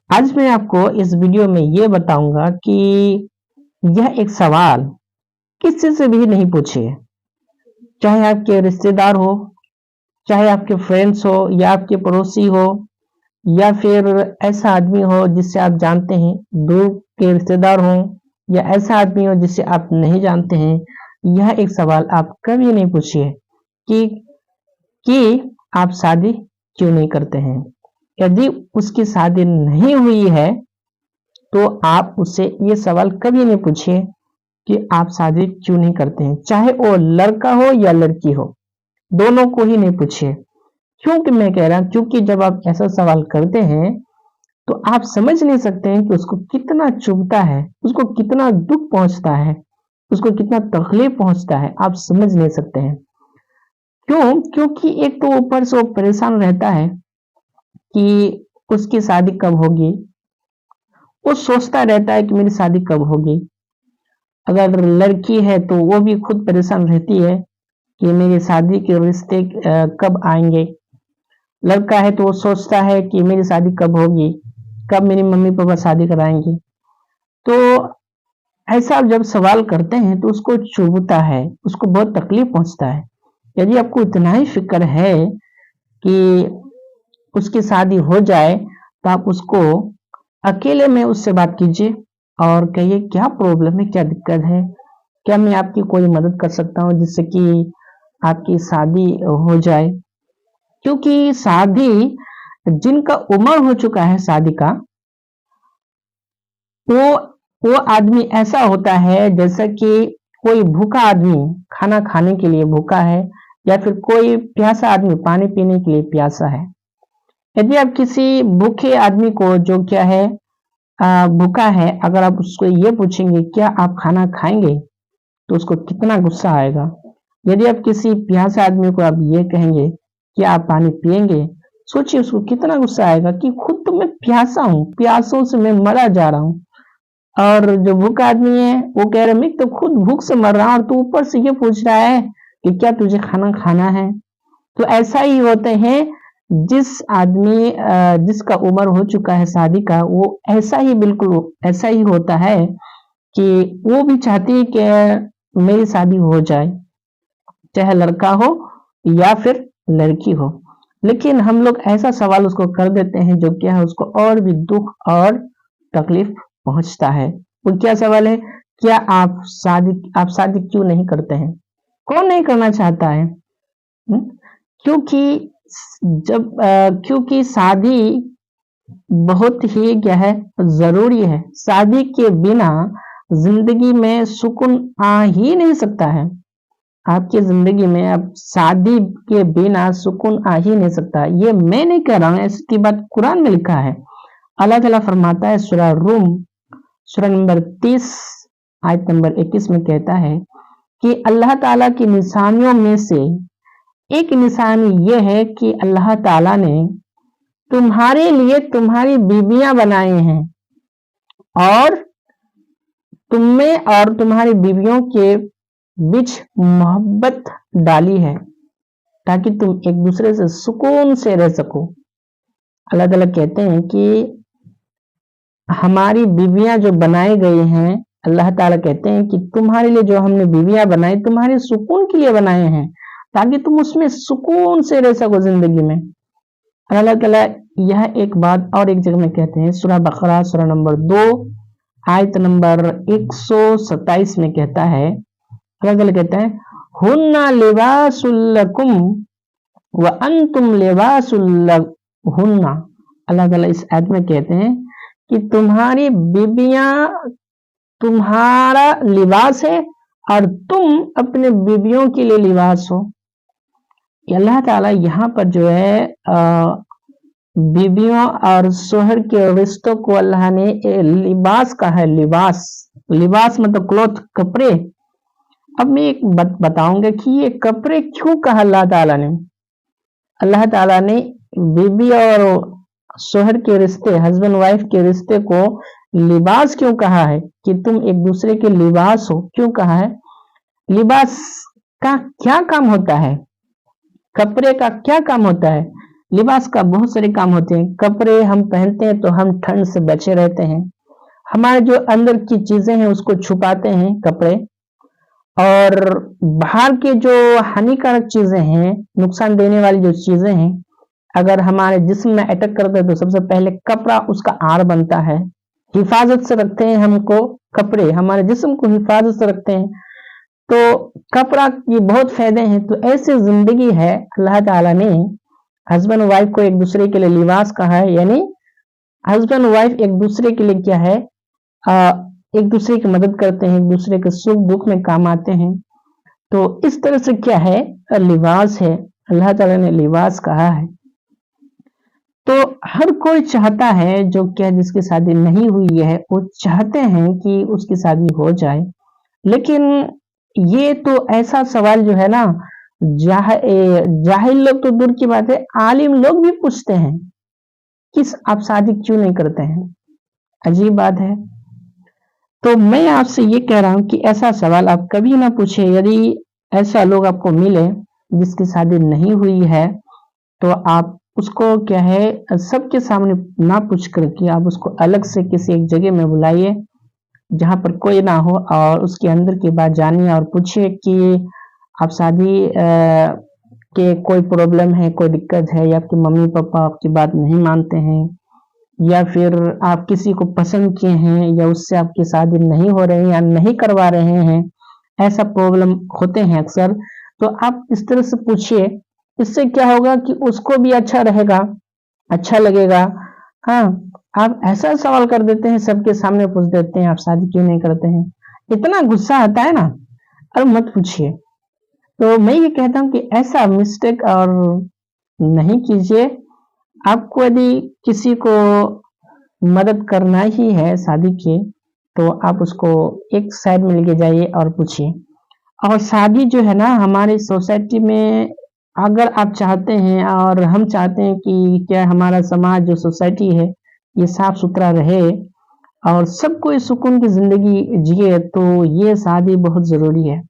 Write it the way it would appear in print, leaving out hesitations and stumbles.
आज मैं आपको इस वीडियो में ये बताऊंगा कि यह एक सवाल किसी से भी नहीं पूछिए। चाहे आपके रिश्तेदार हो, चाहे आपके फ्रेंड्स हो या आपके पड़ोसी हो या फिर ऐसा आदमी हो जिससे आप जानते हैं, दूर के रिश्तेदार हो या ऐसा आदमी हो जिससे आप नहीं जानते हैं। यह एक सवाल आप कभी नहीं पूछिए कि आप शादी क्यों नहीं करते हैं। यदि उसकी शादी नहीं हुई है तो आप उससे ये सवाल कभी नहीं पूछिए कि आप शादी क्यों नहीं करते हैं, चाहे वो लड़का हो या लड़की हो, दोनों को ही नहीं पूछिए। क्योंकि मैं कह रहा हूं, क्योंकि जब आप ऐसा सवाल करते हैं तो आप समझ नहीं सकते हैं कि उसको कितना चुभता है, उसको कितना दुख पहुंचता है, उसको कितना तकलीफ पहुंचता है, आप समझ नहीं सकते हैं। क्यों? क्योंकि एक तो ऊपर से वो परेशान रहता है कि उसकी शादी कब होगी। वो सोचता रहता है कि मेरी शादी कब होगी। अगर लड़की है तो वो भी खुद परेशान रहती है कि मेरी शादी के रिश्ते कब आएंगे। लड़का है तो वो सोचता है कि मेरी शादी कब होगी, कब मेरी मम्मी पापा शादी कराएंगे। तो ऐसा जब सवाल करते हैं तो उसको चुभता है, उसको बहुत तकलीफ पहुंचता है। यदि आपको इतना ही फिक्र है कि उसकी शादी हो जाए तो आप उसको अकेले में उससे बात कीजिए और कहिए क्या प्रॉब्लम है, क्या दिक्कत है, क्या मैं आपकी कोई मदद कर सकता हूँ जिससे कि आपकी शादी हो जाए। क्योंकि शादी, जिनका उम्र हो चुका है शादी का, वो वो आदमी ऐसा होता है जैसा कि कोई भूखा आदमी खाना खाने के लिए भूखा है या फिर कोई प्यासा आदमी पानी पीने के लिए प्यासा है। यदि आप किसी भूखे आदमी को जो क्या है भूखा है, अगर आप उसको ये पूछेंगे क्या आप खाना खाएंगे, तो उसको कितना गुस्सा आएगा। यदि आप किसी प्यासे आदमी को आप ये कहेंगे कि आप पानी पिएंगे, सोचिए उसको कितना गुस्सा आएगा कि खुद तो मैं प्यासा हूँ, प्यासों से मैं मरा जा रहा हूँ, और जो भूखा आदमी है वो कह रहा है मैं तो खुद भूख से मर रहा हूँ और तू ऊपर से ये पूछ रहा है कि क्या तुझे खाना खाना है। तो ऐसा ही होते हैं, जिस आदमी जिसका उम्र हो चुका है शादी का, वो ऐसा ही बिल्कुल ऐसा ही होता है कि वो भी चाहती है कि मेरी शादी हो जाए, चाहे लड़का हो या फिर लड़की हो। लेकिन हम लोग ऐसा सवाल उसको कर देते हैं जो क्या है उसको और भी दुख और तकलीफ पहुंचता है। वो क्या सवाल है, क्या आप शादी क्यों नहीं करते हैं। कौन नहीं करना चाहता है? हुँ? क्योंकि क्योंकि शादी बहुत ही क्या है, ज़रूरी है। शादी के बिना ज़िंदगी में सुकून आ ही नहीं सकता है। आपकी ज़िंदगी में अब शादी के बिना सुकून आ ही नहीं सकता। ये मैं नहीं कह रहा हूँ, इसकी बात कुरान में लिखा है। अल्लाह ताला फरमाता है सूरह रूम, सूरह नंबर 30 आयत नंबर 21 में कहता है कि अल्लाह ताला की निशानियों में से एक निशानी ये है कि अल्लाह ताला ने तुम्हारे लिए तुम्हारी बीबियां बनाए हैं और तुम्हें और तुम्हारी बीवियों के बीच मोहब्बत डाली है ताकि तुम एक दूसरे से सुकून से रह सको। अल्लाह ताला कहते हैं कि हमारी बीवियां जो बनाई गई हैं, अल्लाह ताला कहते हैं कि तुम्हारे लिए जो हमने बीवियां बनाई तुम्हारे सुकून के लिए बनाए हैं ताकि तुम उसमें सुकून से रह सको जिंदगी में। अल्लाह ताला यह एक बात और एक जगह में कहते हैं, सूरह बकरा सूरह नंबर 2 आयत नंबर 127 में कहता है, अल्लाह ताला कहता है हुन्ना लिबासुल लकुम व अंतुम लिबासुल लहुन्ना। अल्लाह ताला इस आयत में कहते हैं कि तुम्हारी बीबियां तुम्हारा लिबास है और तुम अपने बीबियों के लिए लिबास हो। अल्लाह ताला यहाँ पर जो है बीबियों और शोहर के रिश्तों को अल्लाह ने लिबास कहा है। लिबास, लिबास मतलब क्लॉथ, कपड़े। अब मैं एक बात बताऊंगा कि ये कपड़े क्यों कहा अल्लाह ताला ने। अल्लाह ताला ने बीबी और शोहर के रिश्ते, हस्बैंड वाइफ के रिश्ते को लिबास क्यों कहा है कि तुम एक दूसरे के लिबास हो, क्यों कहा है। लिबास का क्या काम होता है, कपड़े का क्या काम होता है। लिबास का बहुत सारे काम होते हैं। कपड़े हम पहनते हैं तो हम ठंड से बचे रहते हैं, हमारे जो अंदर की चीजें हैं उसको छुपाते हैं कपड़े, और बाहर के जो हानिकारक चीजें हैं, नुकसान देने वाली जो चीजें हैं, अगर हमारे जिस्म में अटैक करते हैं तो सबसे पहले कपड़ा उसका आड़ बनता है। हिफाजत से रखते हैं हमको, कपड़े हमारे जिस्म को हिफाजत से रखते हैं। तो कपड़ा की बहुत फायदे हैं। तो ऐसी जिंदगी है, अल्लाह ताला ने हस्बैंड वाइफ को एक दूसरे के लिए लिबास कहा है, यानी हस्बैंड वाइफ एक दूसरे के लिए क्या है, एक दूसरे की मदद करते हैं, एक दूसरे के सुख दुख में काम आते हैं। तो इस तरह से क्या है, लिबास है, अल्लाह ताला ने लिबास कहा है। तो हर कोई चाहता है, जो क्या जिसकी शादी नहीं हुई है वो चाहते हैं कि उसकी शादी हो जाए। लेकिन ये तो ऐसा सवाल जो है ना, जाहिल लोग तो दूर की बात है, आलिम लोग भी पूछते हैं कि आप शादी क्यों नहीं करते हैं। अजीब बात है। तो मैं आपसे ये कह रहा हूं कि ऐसा सवाल आप कभी ना पूछे। यदि ऐसा लोग आपको मिले जिसकी शादी नहीं हुई है, तो आप उसको क्या है, सबके सामने ना पूछ कर के आप उसको अलग से किसी एक जगह में बुलाइए जहां पर कोई ना हो, और उसके अंदर की बात जानिए और पूछिए कि आप शादी के कोई प्रॉब्लम है, कोई दिक्कत है, या आपके मम्मी पापा आपकी बात नहीं मानते हैं, या फिर आप किसी को पसंद किए हैं, या उससे आपकी शादी नहीं हो रही है या नहीं करवा रहे हैं। ऐसा प्रॉब्लम होते हैं अक्सर। तो आप इस तरह से पूछिए, इससे क्या होगा कि उसको भी अच्छा रहेगा, अच्छा लगेगा। हाँ, आप ऐसा सवाल कर देते हैं, सबके सामने पूछ देते हैं आप शादी क्यों नहीं करते हैं, इतना गुस्सा आता है ना, और मत पूछिए। तो मैं ये कहता हूँ कि ऐसा मिस्टेक और नहीं कीजिए। आपको यदि किसी को मदद करना ही है शादी की, तो आप उसको एक साइड में लेके जाइए और पूछिए। और शादी जो है ना, हमारी सोसाइटी में अगर आप चाहते हैं और हम चाहते हैं कि क्या हमारा समाज जो सोसाइटी है ये साफ सुथरा रहे और सब कोई सुकून की जिंदगी जिए, तो ये शादी बहुत जरूरी है।